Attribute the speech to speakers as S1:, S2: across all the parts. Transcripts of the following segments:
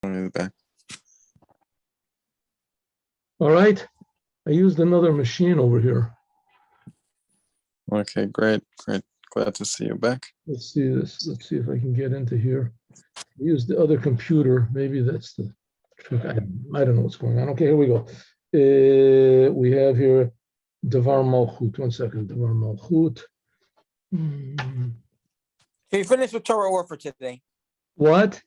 S1: Back.
S2: All right. I used another machine over here.
S1: Okay, great. Glad to see you back.
S2: Let's see this. Let's see if I can get into here. I used the other computer. Maybe that's the trick. I don't know what's going on. Okay, here we go. We have here Dvar Malchut. 1 second. Dvar Malchut.
S3: So you're finished with Torah or for today?
S2: What?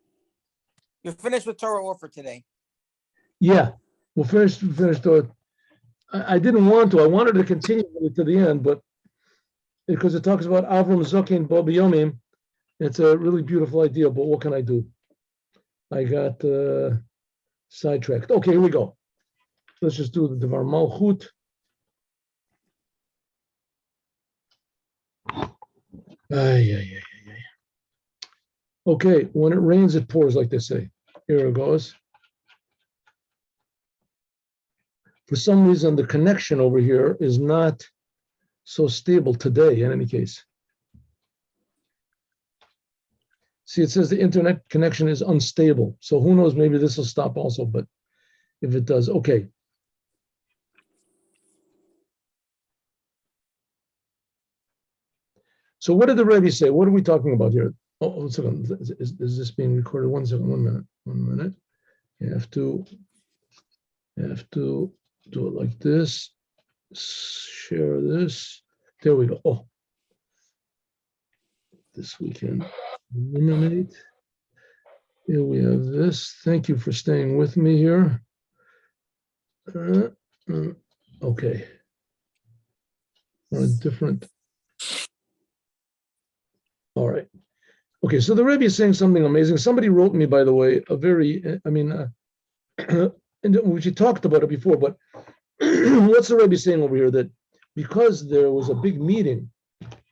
S3: You're finished with Torah or for today?
S2: Yeah, we'll finish. I didn't want to. I wanted to continue to the end, but because it talks about Avram Zokin Bobi Yomim, it's a really beautiful idea. But what can I do? I got sidetracked. Okay, here we go. Let's just do the Dvar Malchut. Okay, when it rains, it pours, like they say. Here it goes. For some reason, the connection over here is not so stable today, in any case. See, it says the internet connection is unstable. So who knows, maybe this will stop also, but if it does, okay. So what did the Rebbe say? What are we talking about here? Oh, 1 second. Is this being recorded? 1 second, 1 minute, 1 minute. You have to do it like this. Share this. There we go. Oh, this we can eliminate. Here we have this. Thank you for staying with me here. Okay. On a different. All right. Okay, so the Rebbe is saying something amazing. Somebody wrote me, by the way, which he talked about it before, but what's the Rebbe saying over here? That because there was a big meeting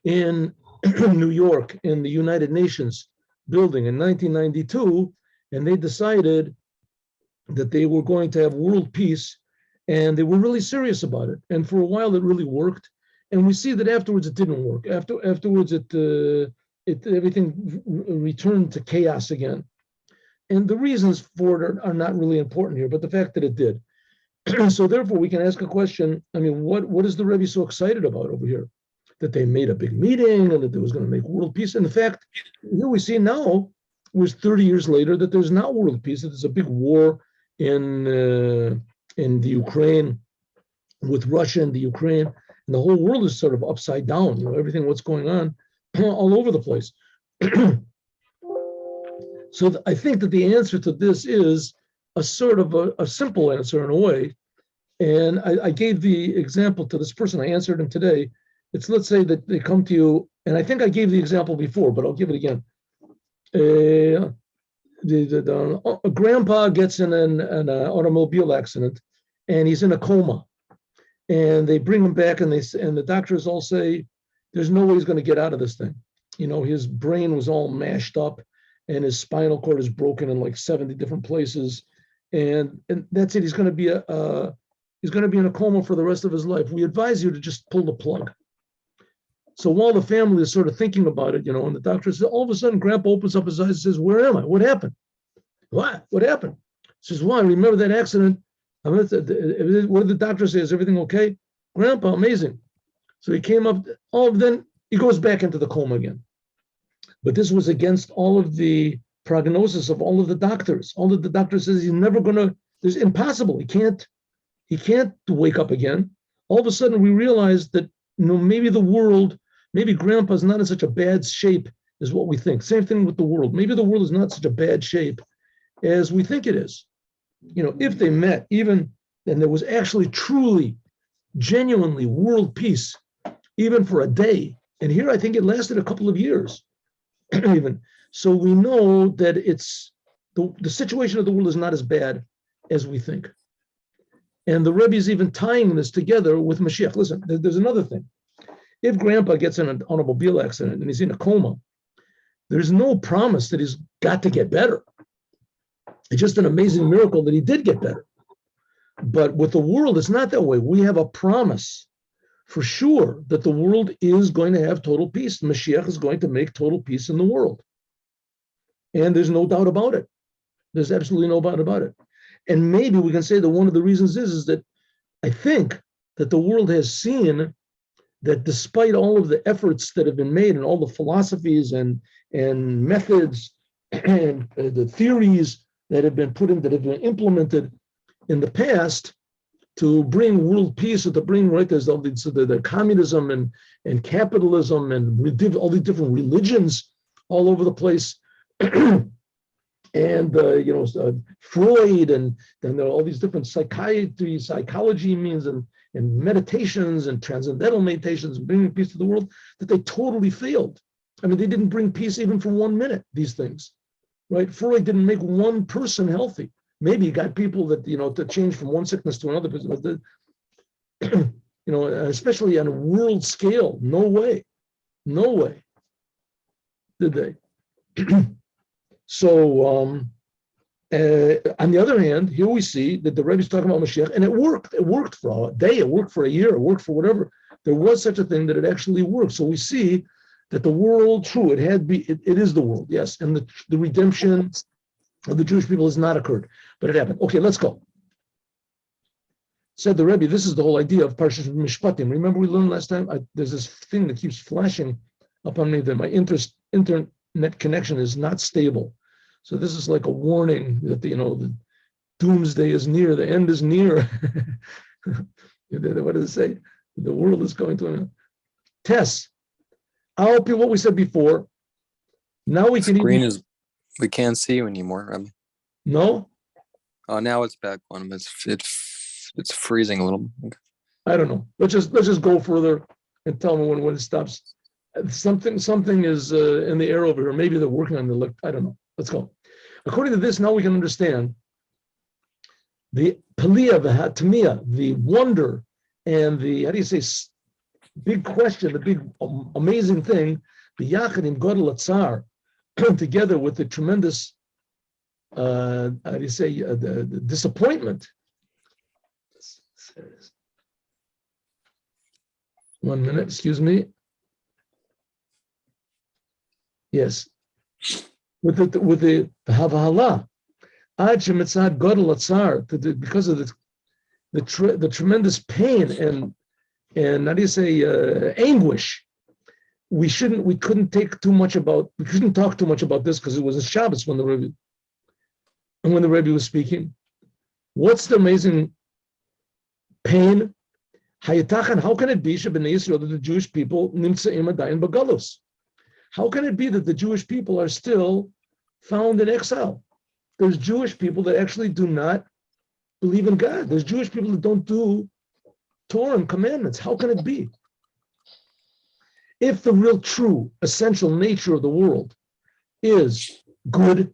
S2: in New York in the United Nations building in 1992, and they decided that they were going to have world peace, and they were really serious about it. And for a while, it really worked. And we see that afterwards, it didn't work. Afterwards, everything returned to chaos again. And the reasons for it are not really important here, but the fact that it did. So therefore, we can ask a question. I mean, what is the Rebbe so excited about over here? That they made a big meeting and that they was going to make world peace. And in fact, here we see now, was 30 years later, that there's not world peace, that there's a big war in the Ukraine, with Russia and the Ukraine, and the whole world is sort of upside down, everything, what's going on all over the place. So I think that the answer to this is a sort of a simple answer in a way. And I gave the example to this person. I answered him today. It's, let's say that they come to you, and I think I gave the example before, but I'll give it again. A grandpa gets in an automobile accident, and he's in a coma. And they bring him back, and the doctors all say, there's no way he's going to get out of this thing. His brain was all mashed up, and his spinal cord is broken in like 70 different places, and that's it. He's going to be in a coma for the rest of his life. We advise you to just pull the plug. So while the family is sort of thinking about it, and the doctor says, all of a sudden, Grandpa opens up his eyes and says, "Where am I? What happened? What happened?" He says, "Well, I remember that accident. What did the doctor say? Is everything okay?" "Grandpa, amazing." So he came up. Then he goes back into the coma again. But this was against all of the prognosis of all of the doctors. All of the doctors says he's never gonna. It's impossible. He can't wake up again. All of a sudden, we realized that maybe the world, maybe Grandpa's not in such a bad shape as what we think. Same thing with the world. Maybe the world is not such a bad shape as we think it is. If they met, even, and there was actually truly, genuinely world peace, even for a day. And here I think it lasted a couple of years, even. So we know that it's the situation of the world is not as bad as we think. And the Rebbe is even tying this together with Moshiach. Listen, there's another thing. If Grandpa gets in an automobile accident and he's in a coma, there's no promise that he's got to get better. It's just an amazing miracle that he did get better. But with the world, it's not that way. We have a promise for sure that the world is going to have total peace. Moshiach is going to make total peace in the world. And there's no doubt about it. There's absolutely no doubt about it. And maybe we can say that one of the reasons is that I think that the world has seen that despite all of the efforts that have been made and all the philosophies and methods and the theories that have been implemented in the past to bring world peace or to bring there's all the communism and capitalism and all the different religions all over the place. And Freud and there are all these different psychology means and meditations and transcendental meditations and bringing peace to the world, that they totally failed. I mean, they didn't bring peace even for 1 minute, these things, right? Freud didn't make one person healthy. Maybe he got people that, to change from one sickness to another, but especially on a world scale, no way did they. So, on the other hand, here we see that the Rebbe is talking about Moshiach, and it worked. It worked for a day, it worked for a year, it worked for whatever. There was such a thing that it actually worked. So we see that the world, true, it is the world, yes, and the redemption of the Jewish people has not occurred, but it happened. Okay, let's go. Said the Rebbe, this is the whole idea of Parshas Mishpatim. Remember we learned last time, there's this thing that keeps flashing up on me that my internet connection is not stable. So this is like a warning that the doomsday is near, the end is near. What does it say? The world is going to an end. Tess, I'll repeat what we said before. Now we can
S1: we can't see you anymore, Rebbe.
S2: No?
S1: Oh, now it's back on. It's freezing a little. Okay.
S2: I don't know. Let's just go further and tell me when it stops. Something is in the air over here. Maybe they're working on the. I don't know. Let's go. According to this, now we can understand the Paliya, the Hatamiyah, the wonder, and the big question, the big amazing thing, the Yachadim Godel Atzar, together with the tremendous, the disappointment. 1 minute, excuse me. Yes. With the Havahala, Ad Shemitzad Godel Atzar, because of the tremendous pain and anguish. We couldn't talk too much about this because it was a Shabbos when the Rebbe was speaking. What's the amazing pain? Hayatachan, how can it be Shebnei Yisrael that the Jewish people nimtzaim adayin b'galus? How can it be that the Jewish people are still found in exile? There's Jewish people that actually do not believe in God. There's Jewish people that don't do Torah and commandments. How can it be? If the real, true, essential nature of the world is good,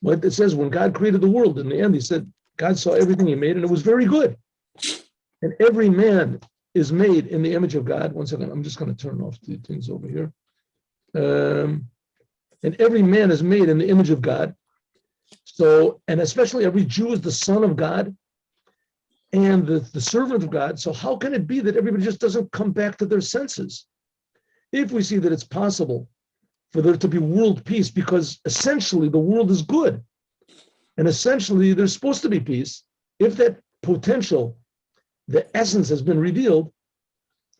S2: what it says when God created the world, in the end, he said, God saw everything he made and it was very good. And every man is made in the image of God. 1 second, I'm just going to turn off the things over here. And every man is made in the image of God. So, and especially every Jew is the son of God and the servant of God. So how can it be that everybody just doesn't come back to their senses? If we see that it's possible for there to be world peace, because essentially the world is good, and essentially there's supposed to be peace, if that potential, the essence has been revealed,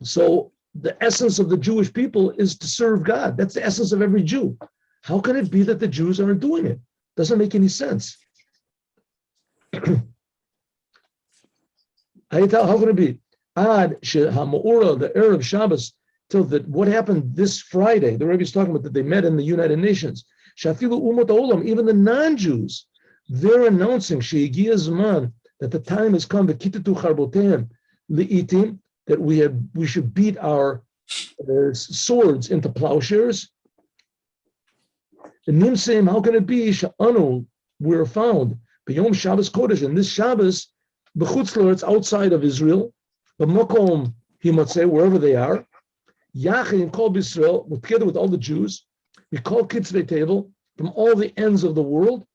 S2: so the essence of the Jewish people is to serve God. That's the essence of every Jew. How can it be that the Jews aren't doing it? Doesn't make any sense. How can it be? Ad Ha'ma'ura, the Arab Shabbos, till that what happened this Friday, the Rebbe is talking about that they met in the United Nations. Shafilu Umot Olam, even the non-Jews, they're announcing She'egia Zman, that the time has come, V'kitetu Charboteim Li'itim, that we should beat our swords into plowshares. And Nimseim, how can it be? Sha'anu, we're found B'yom Shabbos Kodesh, and this Shabbos, B'chutzler, it's outside of Israel, B'makom Himatzeh, wherever they are. Yachim Kol B'Yisrael, together with all the Jews, we call Kitzvei Table from all the ends of the world.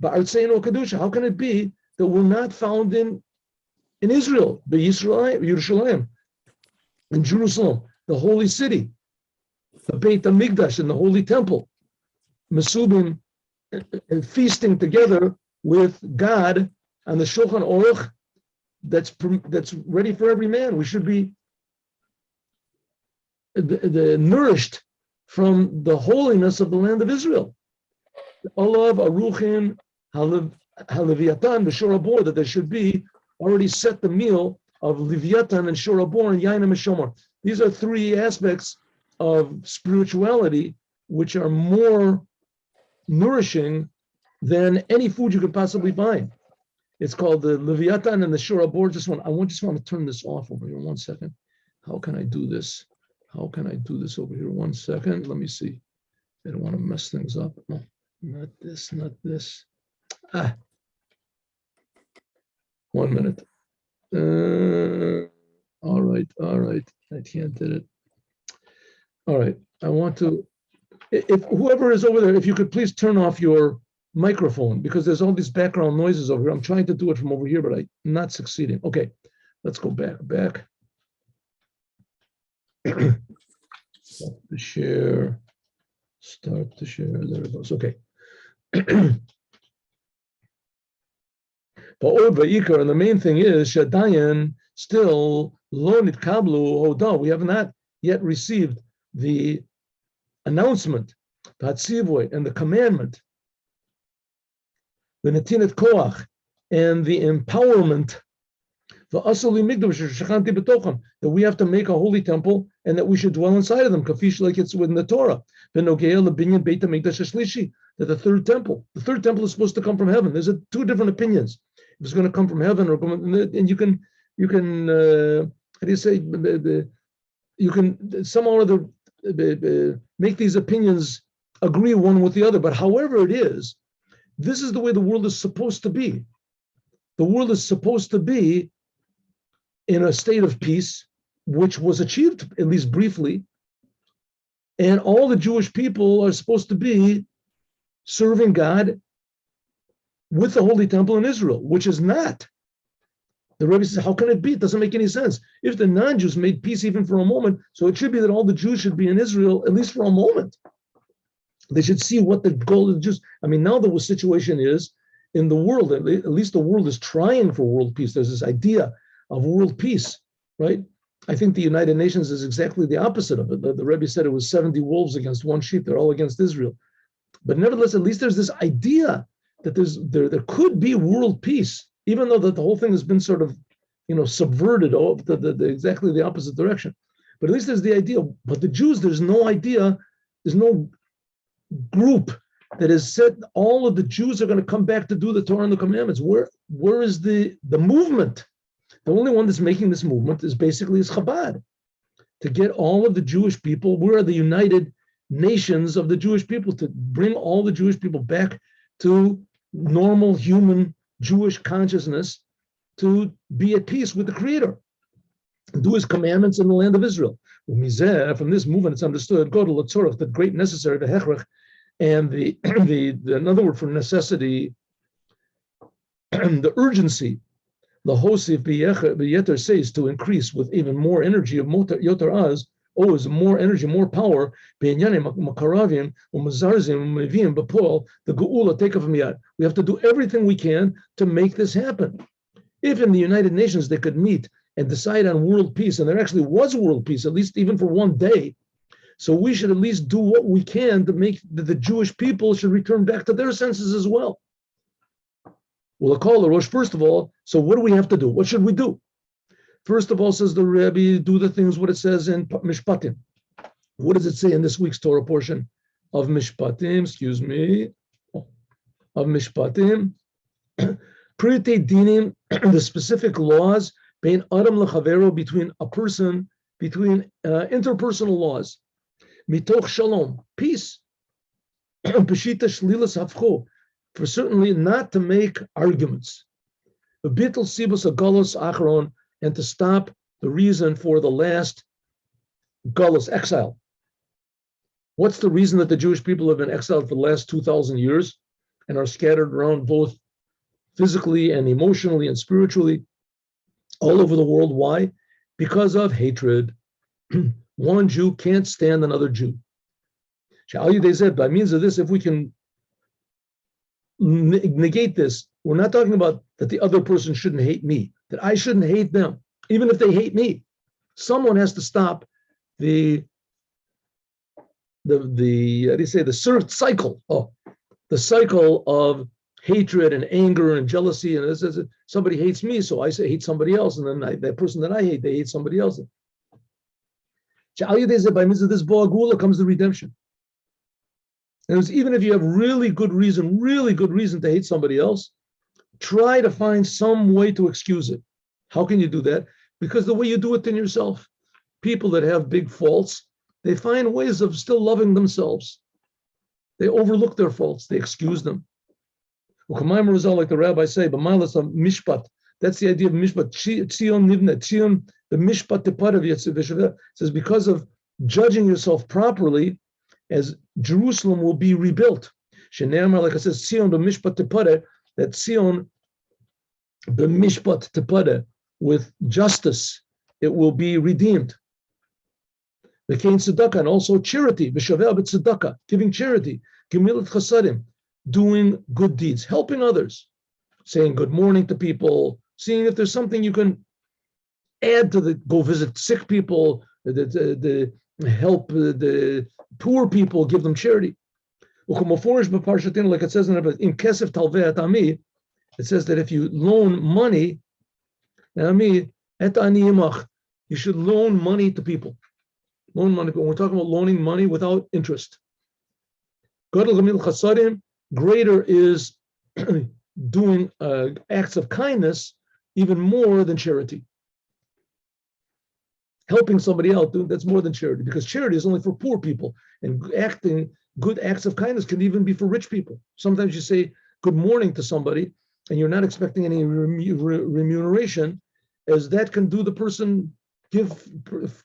S2: Ba'artzeinu Kedusha, how can it be that we're not found in Israel, Yerushalayim, in Jerusalem, the holy city, the Beit HaMikdash, and the holy temple, Mesubim and feasting together with God on the Shulchan Aruch that's ready for every man. We should be nourished from the holiness of the land of Israel. Olav, Aruchin, Haleviatan, the Shorabor, that there should be already set the meal of Leviathan and Shorabor and Yain and Meshomar. These are three aspects of spirituality which are more nourishing than any food you could possibly find. It's called the Leviathan and the Shorabor. I just want to turn this off over here 1 second. How can I do this? How can I do this over here? 1 second. Let me see. I don't want to mess things up. No, not this, not this. 1 minute. All right. I can't do it. All right. I want to, if whoever is over there, if you could please turn off your microphone, because there's all these background noises over here. I'm trying to do it from over here, but I'm not succeeding. Okay, let's go back. Start the share. There it goes. Okay. And the main thing is Shadayan still lo nitkablu hoda. We have not yet received the announcement, Patzivoy, and the commandment, the Netinet Koach, and the empowerment, the Asali Migdash, that we have to make a holy temple and that we should dwell inside of them, Kafish, like it's within the Torah. That the third temple is supposed to come from heaven. There's two different opinions. If it's going to come from heaven or and you can how do you say, you can somehow or other make these opinions agree one with the other. But however it is, this is the way the world is supposed to be. The world is supposed to be in a state of peace, which was achieved, at least briefly. And all the Jewish people are supposed to be serving God with the Holy Temple in Israel, which is not. The Rebbe says, how can it be? It doesn't make any sense. If the non-Jews made peace even for a moment, so it should be that all the Jews should be in Israel, at least for a moment. They should see what the goal of the Jews. I mean, now the situation is in the world, at least the world is trying for world peace. There's this idea of world peace, right? I think the United Nations is exactly the opposite of it. The Rebbe said it was 70 wolves against one sheep. They're all against Israel. But nevertheless, at least there's this idea that there could be world peace, even though that the whole thing has been sort of, subverted exactly the opposite direction. But at least there's the idea. But the Jews, there's no idea, there's no group that has said all of the Jews are going to come back to do the Torah and the commandments. Where is the movement? The only one that's making this movement is Chabad, to get all of the Jewish people. Where are the United Nations of the Jewish people, to bring all the Jewish people back to normal human Jewish consciousness, to be at peace with the Creator, and do His commandments in the land of Israel. From this movement, it's understood, go to Latzorach, the great necessary, the Hechrech, and the another word for necessity, the urgency. The Hosif B'yeter says to increase with even more energy of Yoter Az, is more energy, more power. The Geula take of Miyad. We have to do everything we can to make this happen. If in the United Nations they could meet and decide on world peace, and there actually was world peace, at least even for one day, so we should at least do what we can to make the Jewish people should return back to their senses as well. Well, call the Rosh, first of all, so what do we have to do? What should we do? First of all, says the Rebbe, do the things what it says in Mishpatim. What does it say in this week's Torah portion of Mishpatim? Of Mishpatim. Prite dinim, the specific laws, bein adam lechavero, between a person, between interpersonal laws. Mitoch shalom, peace. Peshita shlilas hafcho, for certainly not to make arguments. Bittul sibus agalos acharon, and to stop the reason for the last galus, exile. What's the reason that the Jewish people have been exiled for the last 2,000 years and are scattered around both physically and emotionally and spiritually all over the world? Why? Because of hatred. One Jew can't stand another Jew. By means of this, if we can negate this. We're not talking about that the other person shouldn't hate me, that I shouldn't hate them, even if they hate me. Someone has to stop the how do you say, the cycle. The cycle of hatred and anger and jealousy. And this is, somebody hates me, so I say hate somebody else, and then that person that I hate, they hate somebody else. By means of this Bo GEULA comes the redemption. And even if you have really good reason to hate somebody else, try to find some way to excuse it. How can you do that? Because the way you do it in yourself. People that have big faults, they find ways of still loving themselves. They overlook their faults. They excuse them. Like the rabbi say, mishpat. That's the idea of mishpat. Tzion nivnet. Tzion, the mishpat teparav yetziv. Says because of judging yourself properly, as Jerusalem will be rebuilt. Shene'amar, like I says, Tzion b'mishpat teparav. That Tzion b'mishpat teparav, with justice, it will be redeemed. The kain tzedakah, and also charity, b'shaveh b'tzedakah, giving charity, gemilat chasadim, doing good deeds, helping others, saying good morning to people, seeing if there's something you can add to the, go visit sick people, the help the poor people, give them charity. Like it says in kesef talveh ami, it says that if you loan money, you should loan money to people. Loan money, but we're talking about loaning money without interest. Greater is doing acts of kindness even more than charity. Helping somebody out, that's more than charity, because charity is only for poor people, and acting good acts of kindness can even be for rich people. Sometimes you say good morning to somebody and you're not expecting any remuneration, as that can do the person, give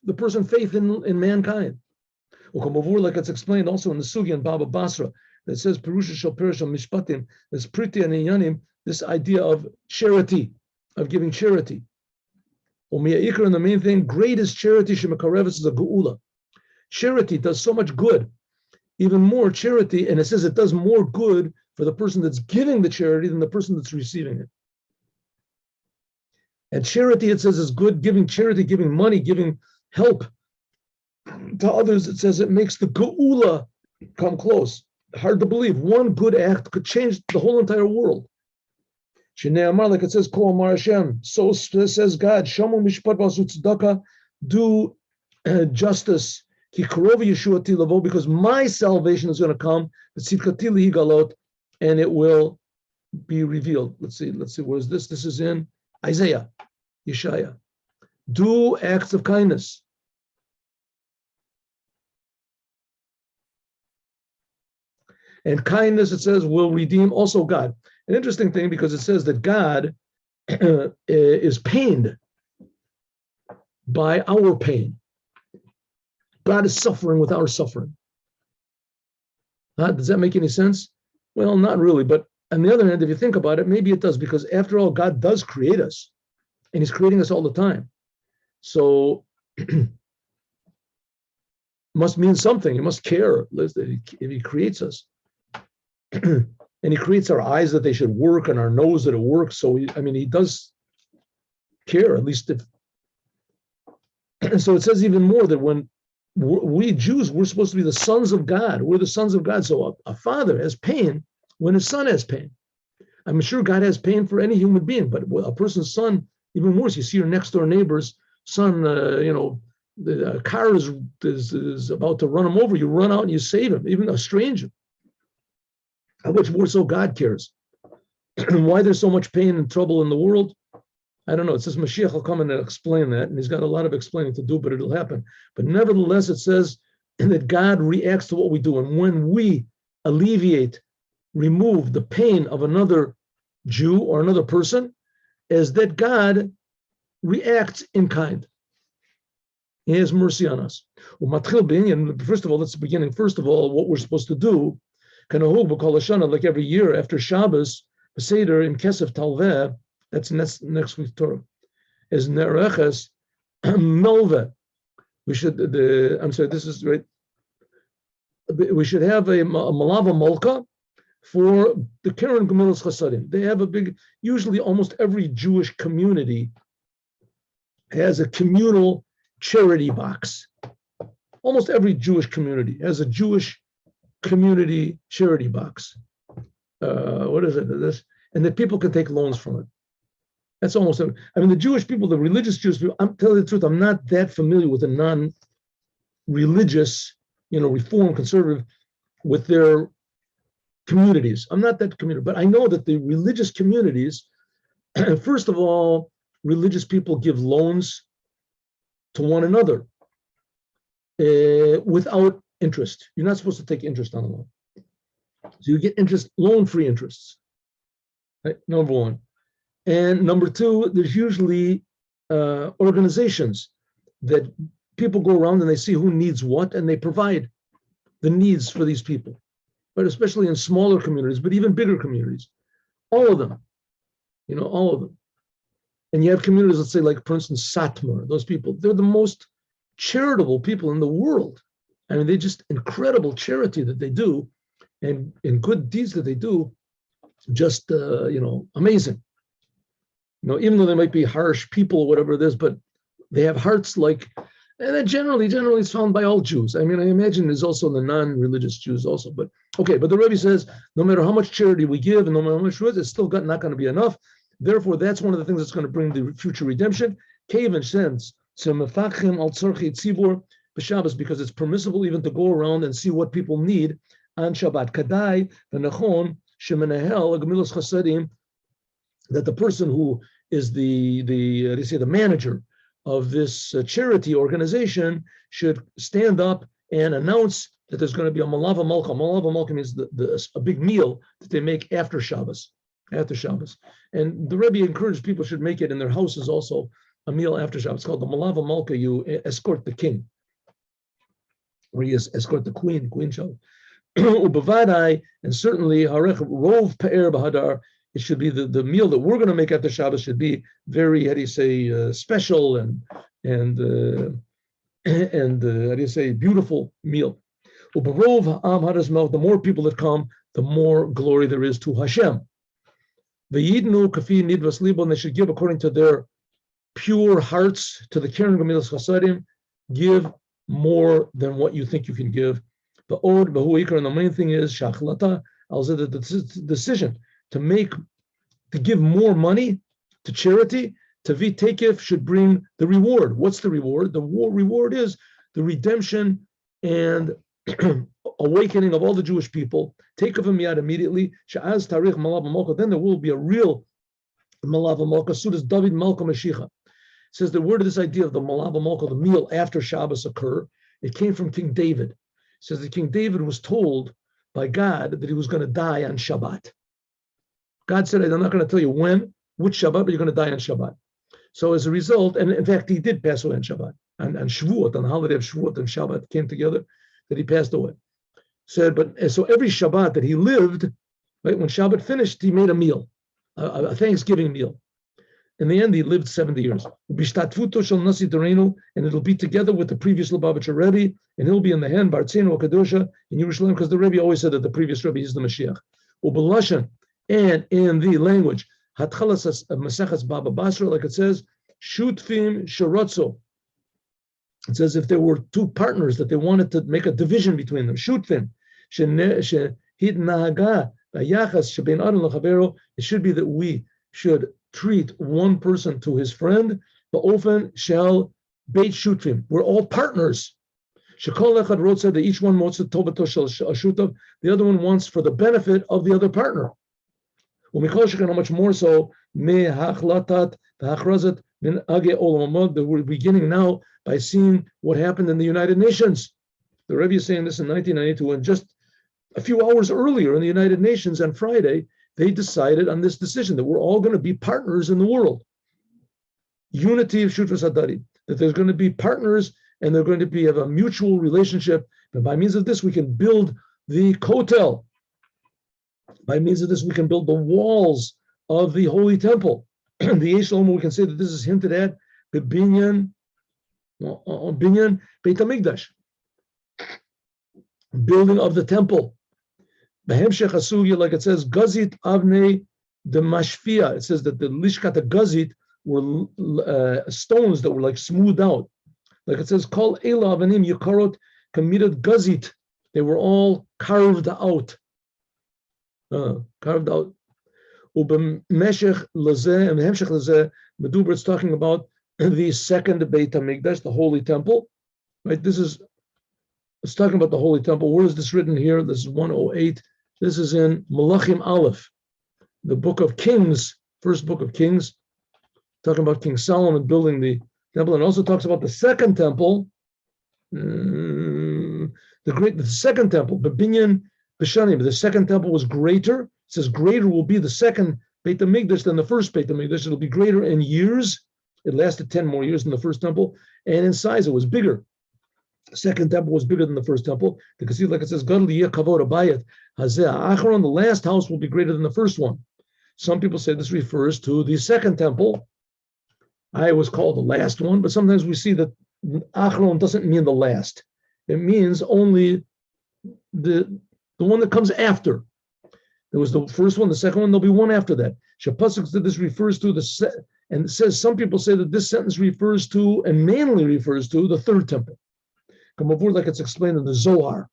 S2: the person faith in mankind. Like it's explained also in the Sugi and Baba Basra, that says Perusha Shal Perusha Mishpatim, this Priti and Inyanim, this idea of charity, of giving charity. And the main thing, greatest charity, Shemakarevis, is a GEULA. Charity does so much good, even more charity, and it says it does more good for the person that's giving the charity than the person that's receiving it. And charity, it says, is good, giving charity, giving money, giving help to others. It says it makes the GEULA come close. Hard to believe. One good act could change the whole entire world. Like it says, Ko Amar Hashem, so says God, Shamu Mishpat V'asu Tzedakah, do justice, Ki Karov Yeshuati Lavo, because my salvation is going to come, Tzidkati Lihigalot, and it will be revealed. Let's see, where is this? This is in Isaiah, Yeshaya. Do acts of kindness. And kindness, it says, will redeem also God. An interesting thing, because it says that God is pained by our pain. God is suffering with our suffering. Does that make any sense? Well, not really. But on the other hand, if you think about it, maybe it does, because after all, God does create us, and He's creating us all the time. So must mean something. He must care if He creates us. And He creates our eyes that they should work, and our nose that it works. So, He does care, at least if. And so it says even more that when we Jews, we're supposed to be the sons of God. We're the sons of God. So a father has pain when his son has pain. I'm sure God has pain for any human being, but a person's son, even worse. You see your next door neighbor's son, the car is about to run him over. You run out and you save him, even a stranger. How much more so God cares? Why there's so much pain and trouble in the world? I don't know. It says Moshiach will come and explain that, and he's got a lot of explaining to do, but it'll happen. But nevertheless, it says that God reacts to what we do. And when we alleviate, remove the pain of another Jew or another person, is that God reacts in kind. He has mercy on us. And first of all, that's the beginning. First of all, what we're supposed to do, like every year after Shabbos, Seder in Kesef Talveh, that's next week's Torah, is Nereches Melveh. We should, this is right. We should have a Malava Molka for the Keren Gemilas Chasadim. They have a big, usually almost every Jewish community has a communal charity box. Almost every Jewish community has a Jewish community charity box. What is it? This, and that people can take loans from it. That's almost, I mean, the Jewish people, the religious Jewish people, I'm telling you the truth, I'm not that familiar with the non-religious, Reform, conservative, with their communities. I'm not that community, but I know that the religious communities, first of all, religious people give loans to one another without interest. You're not supposed to take interest on a loan. So you get interest, loan-free interests, right? Number one. And number two, there's usually organizations that people go around and they see who needs what, and they provide the needs for these people, but especially in smaller communities, but even bigger communities, all of them, all of them. And you have communities, let's say, like, for instance, Satmar, those people, they're the most charitable people in the world. I mean, they're just incredible charity that they do, and good deeds that they do, just, amazing. Even though they might be harsh people or whatever it is, but they have hearts like, and that generally it's found by all Jews. I mean, I imagine there's also the non-religious Jews also, but okay. But the Rebbe says, no matter how much charity we give and no matter how much it's still not going to be enough. Therefore, that's one of the things that's going to bring the future redemption. Kaven sends because it's permissible even to go around and see what people need on Shabbat. Kadai v'nachon shemenahel gemilas chasadim, that the person who is the manager of this charity organization should stand up and announce that there's going to be a malava malka. Malava malka means a big meal that they make after Shabbos. And the Rebbe encouraged people should make it in their houses also, a meal after Shabbos. It's called the malava malka. You escort the king, or you escort the queen Shabbos. And certainly harech rov pe'er bahadar. It should be the meal that we're going to make after Shabbos should be very, special and beautiful meal. The more people that come, the more glory there is to Hashem. And they should give according to their pure hearts to the Keren Gemilas Chasadim. Give more than what you think you can give. And the main thing is the decision to give more money to charity, to Vitekif should bring the reward. What's the reward? The reward is the redemption and awakening of all the Jewish people. Take of him yad immediately. Sha'az tarich malava malka. Then there will be a real malava malka. So does David Malka Moshiach. Says that where did this idea of the malava malka, the meal after Shabbos, occur? It came from King David. It says that King David was told by God that he was going to die on Shabbat. God said, I'm not going to tell you which Shabbat, but you're going to die on Shabbat. So as a result, and in fact, he did pass away on Shabbat, on Shavuot, on the holiday of Shavuot and Shabbat came together, that he passed away. So every Shabbat that he lived, right, when Shabbat finished, he made a meal, a Thanksgiving meal. In the end, he lived 70 years. And it'll be together with the previous Lubavitcher Rebbe, and he'll be in the hand, Bartzenu Kadosha, in Yerushalayim, because the Rebbe always said that the previous Rebbe is the Moshiach. And in the language, Hatchalas Masechas Baba Basra, like it says, Shutfim Sharotzo. It says if there were two partners that they wanted to make a division between them, Shutfim, Hitnahaga, Yachas, Shebein Adam Lachavero, it should be that we should treat one person to his friend, but often shall Beit Shutfim. We're all partners. Shekol Echad wrote said that each one wants to Tobato Shel Shutav, the other one wants for the benefit of the other partner. How much more so, that we're beginning now by seeing what happened in the United Nations. The Rebbe is saying this in 1992, and just a few hours earlier in the United Nations on Friday, they decided on this decision that we're all going to be partners in the world. Unity of Shutras Hadari, that there's going to be partners and they're going to have a mutual relationship. And by means of this, we can build the Kotel. By means of this, we can build the walls of the Holy Temple. The Yesh Loma, we can say that this is hinted at Binyan Beit HaMikdash, building of the temple. Behemshech Asuya, like it says, Gazit Avnei the Mashfia. It says that the Lishkat Gazit were stones that were like smoothed out. Like it says, Kol Ela Avanim Yakarot Committed Gazit. They were all carved out. Carved out. Ubemeshech Lazeh and Hemshech Lazeh, Meduber, it's talking about the second Beit HaMikdash, the Holy Temple. Right? It's talking about the Holy Temple. Where is this written here? This is 108. This is in Malachim Aleph, the book of Kings, first book of Kings, talking about King Solomon building the temple, and also talks about the second temple, the second temple, Bebinyan Bishanim. The second temple was greater. It says greater will be the second Beit HaMikdash than the first Beit HaMikdash. It'll be greater in years. It lasted 10 more years than the first temple, and in size it was bigger. The second temple was bigger than the first temple. You can see, like it says, the last house will be greater than the first one. Some people say this refers to the second temple. I was called the last one, but sometimes we see that Achron doesn't mean the last. It means only the one that comes after. There was the first one, the second one, there'll be one after that. Shapasuk said this refers to and it says, some people say that this sentence refers to, and mainly refers to, the third temple. Come aboard like it's explained in the Zohar.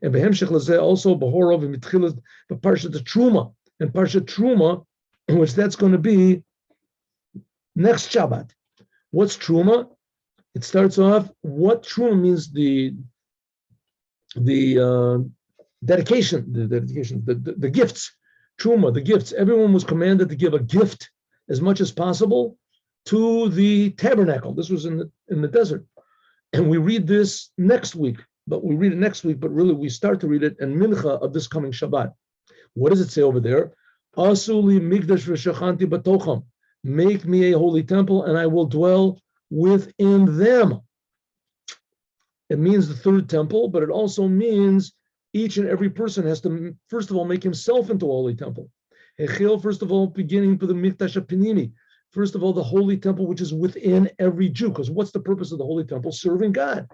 S2: And Behemshech Lazeh also Behorov and Mitchilas, but Parshat Truma, and Parshat Truma, in which that's going to be next Shabbat. What's Truma? It starts off, what Truma means, the dedication, the gifts. Truma, the gifts. Everyone was commanded to give a gift as much as possible to the tabernacle. This was in the desert. And we read this next week, but really we start to read it in Mincha of this coming Shabbat. What does it say over there? Asuli migdash v'shachanti batocham. Make me a holy temple and I will dwell within them. It means the third temple, but it also means each and every person has to, first of all, make himself into a holy temple. Echil, first of all, beginning for the mikdash hapinimi. First of all, the holy temple, which is within every Jew. Because what's the purpose of the holy temple? Serving God.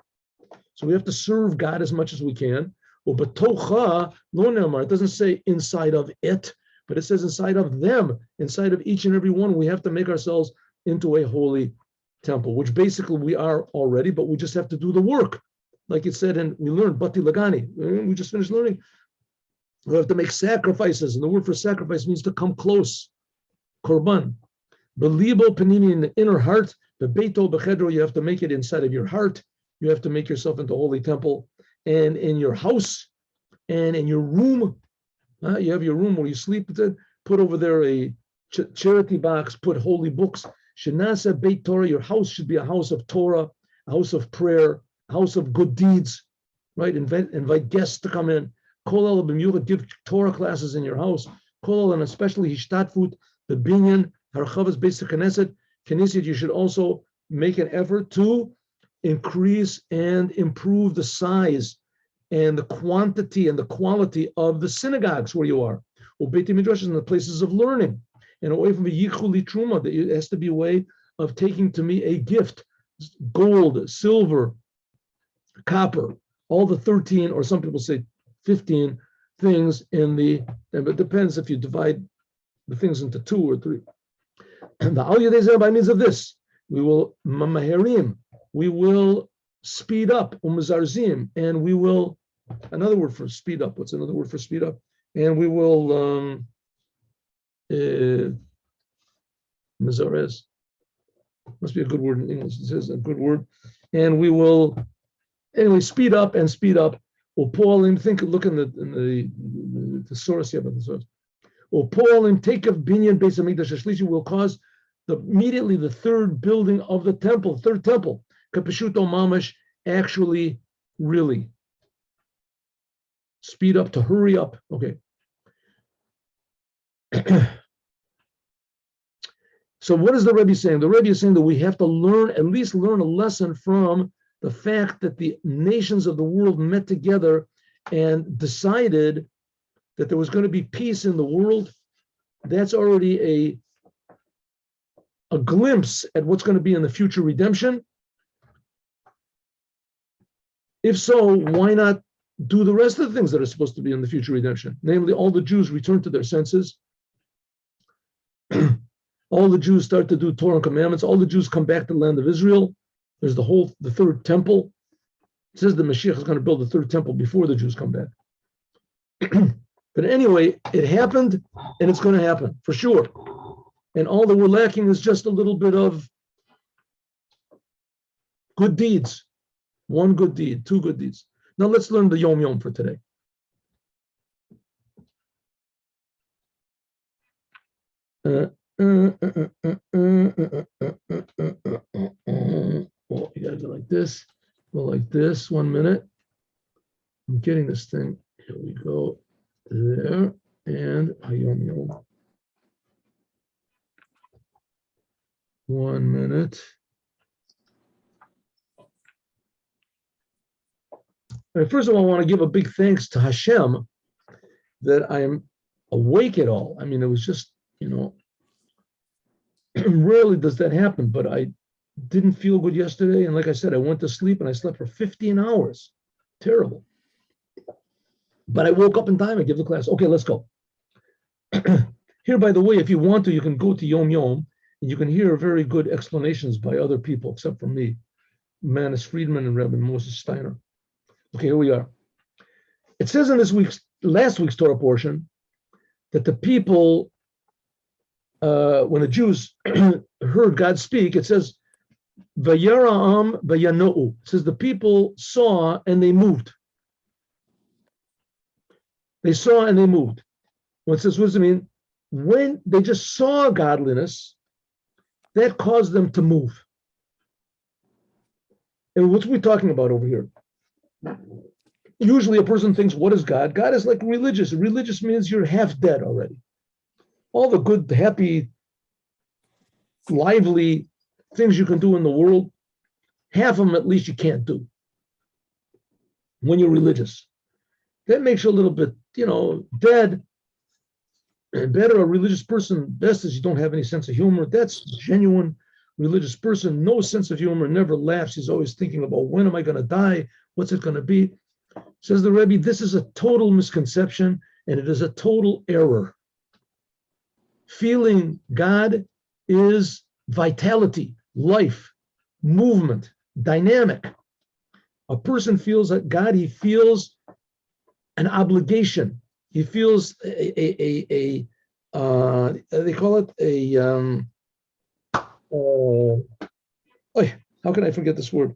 S2: So we have to serve God as much as we can. It doesn't say inside of it, but it says inside of them, inside of each and every one, we have to make ourselves into a holy temple, which basically we are already, but we just have to do the work. Like it said, and we learned Bati Lagani. We just finished learning. We have to make sacrifices, and the word for sacrifice means to come close. Korban. Belibo panini, in the inner heart. Bebeito bechedro, you have to make it inside of your heart. You have to make yourself into a holy temple. And in your house, and in your room, you have your room where you sleep. Put over there a charity box. Put holy books. Shenasa Beit Torah. Your house should be a house of Torah, a house of prayer, a house of good deeds. Right? Invite guests to come in. Kolal b'miyuchad, give Torah classes in your house. Kolal, and especially hishtatfut b'binyan harchavas beis knesset. Knesset, you should also make an effort to increase and improve the size and the quantity and the quality of the synagogues where you are, or Beit Midrash, and the places of learning, and away from the yichuli truma. That it has to be a way of taking to me a gift, gold, silver, copper, all the 13, or some people say 15 things in the. It depends if you divide the things into 2 or 3. And the al yadei by means of this, we will mamaherim. We will speed up, umazarzim, and we will, another word for speed up. What's another word for speed up? And we will, mazarez, must be a good word in English. It says a good word. And we will, anyway, speed up and speed up. Upoalim, look in the source here, but the source. Upoalim, take of binyan beis hamikdash hashlishi, will cause immediately the third building of the temple, third temple. Kapashuto mamash, actually, really. Speed up, to hurry up. Okay. So what is the Rebbe saying? The Rebbe is saying that we have to at least learn a lesson from the fact that the nations of the world met together and decided that there was going to be peace in the world. That's already a glimpse at what's going to be in the future redemption. If so, why not do the rest of the things that are supposed to be in the future redemption. Namely, all the Jews return to their senses. All the Jews start to do Torah and commandments. All the Jews come back to the land of Israel. There's the third temple. It says the Moshiach is going to build the third temple before the Jews come back. But anyway, it happened, and it's going to happen for sure. And all that we're lacking is just a little bit of good deeds. One good deed, two good deeds. Now let's learn the Yom Yom for today. Oh, you gotta go like this. Go like this. 1 minute. I'm getting this thing. Here we go. There. And Yom Yom. 1 minute. First of all, I want to give a big thanks to Hashem that I am awake at all. I mean, it was just, rarely does that happen, but I didn't feel good yesterday. And like I said, I went to sleep and I slept for 15 hours. Terrible. But I woke up in time and give the class. Okay, let's go. Here, by the way, if you want to, you can go to Yom Yom and you can hear very good explanations by other people, except for me, Manis Friedman and Rebbe Moses Steiner. Okay, here we are. It says in last week's Torah portion that the people, when the Jews heard God speak, it says, Vayara'am vayano'u. It says the people saw and they moved. They saw and they moved. Well, it says, what does it mean? When they just saw godliness, that caused them to move. And what's we talking about over here? Usually a person thinks, what is God? God is like religious. Religious means you're half dead already. All the good, happy, lively things you can do in the world, half of them at least you can't do when you're religious. That makes you a little bit, dead. And better a religious person, best is you don't have any sense of humor. That's a genuine religious person, no sense of humor, never laughs. He's always thinking about when am I going to die? What's it going to be? Says the Rebbe, this is a total misconception and it is a total error. Feeling God is vitality, life, movement, dynamic. A person feels that God, he feels an obligation. He feels they call it how can I forget this word?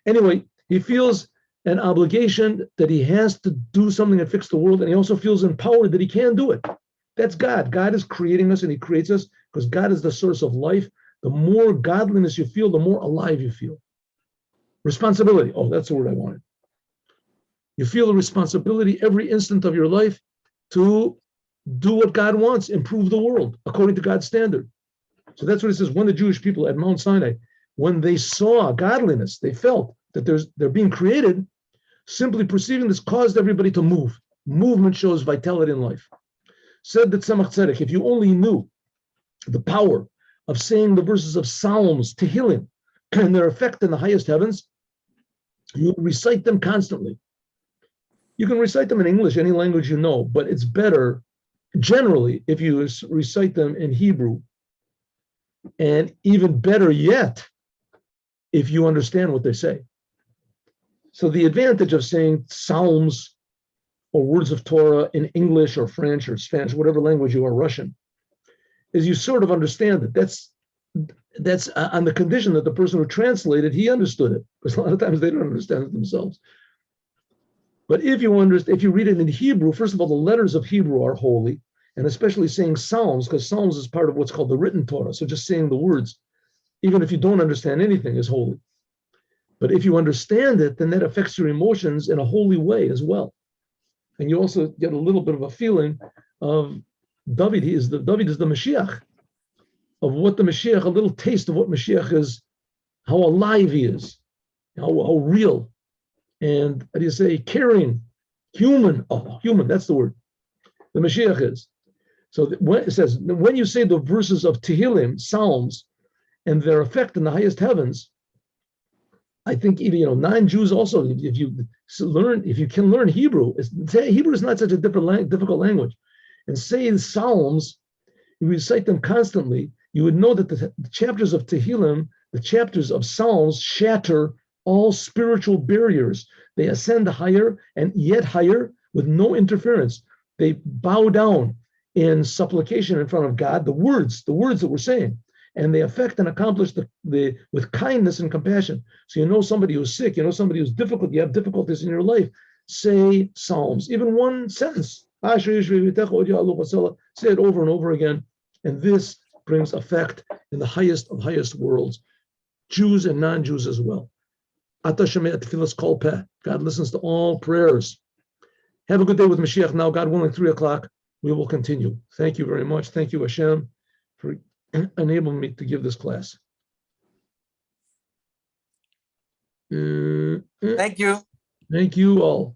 S2: Anyway, he feels an obligation that he has to do something that fix the world, and he also feels empowered that he can do it. That's God. God is creating us, and he creates us because God is the source of life. The more godliness you feel, the more alive you feel. Responsibility. Oh, that's the word I wanted. You feel a responsibility every instant of your life to do what God wants, improve the world according to God's standard. So that's what it says. When the Jewish people at Mount Sinai, when they saw godliness, they felt that they're being created. Simply perceiving this caused everybody to move. Movement shows vitality in life. Said that Tzemach Tzedek, if you only knew the power of saying the verses of Psalms, Tehillim, and their effect in the highest heavens, you recite them constantly. You can recite them in English, any language you know, but it's better generally if you recite them in Hebrew, and even better yet if you understand what they say. So the advantage of saying Psalms or words of Torah in English or French or Spanish, whatever language you are, Russian, is you sort of understand it. That's on the condition that the person who translated, he understood it, because a lot of times they don't understand it themselves. But if you read it in Hebrew, first of all, the letters of Hebrew are holy, and especially saying Psalms, because Psalms is part of what's called the written Torah. So just saying the words, even if you don't understand anything, is holy. But if you understand it, then that affects your emotions in a holy way as well. And you also get a little bit of a feeling of David is the Moshiach, of what the Moshiach, a little taste of what Moshiach is, how alive he is, how real, and how do you say, caring, human, that's the word, the Moshiach is. So when it says, when you say the verses of Tehillim, Psalms, and their effect in the highest heavens, I think even non-Jews also, if you can learn Hebrew, Hebrew is not such a difficult language, and say the Psalms, you recite them constantly, you would know that the chapters of Tehillim, the chapters of Psalms, shatter all spiritual barriers. They ascend higher and yet higher with no interference. They bow down in supplication in front of God, the words that we're saying, and they affect and accomplish with kindness and compassion. So somebody who's sick, somebody who's difficult, you have difficulties in your life, say Psalms, even one sentence. Say it over and over again. And this brings effect in the highest of highest worlds, Jews and non-Jews as well. God listens to all prayers. Have a good day with Moshiach now. God willing, 3:00, we will continue. Thank you very much. Thank you, Hashem, for enabling me to give this class.
S3: Thank you.
S2: Thank you all.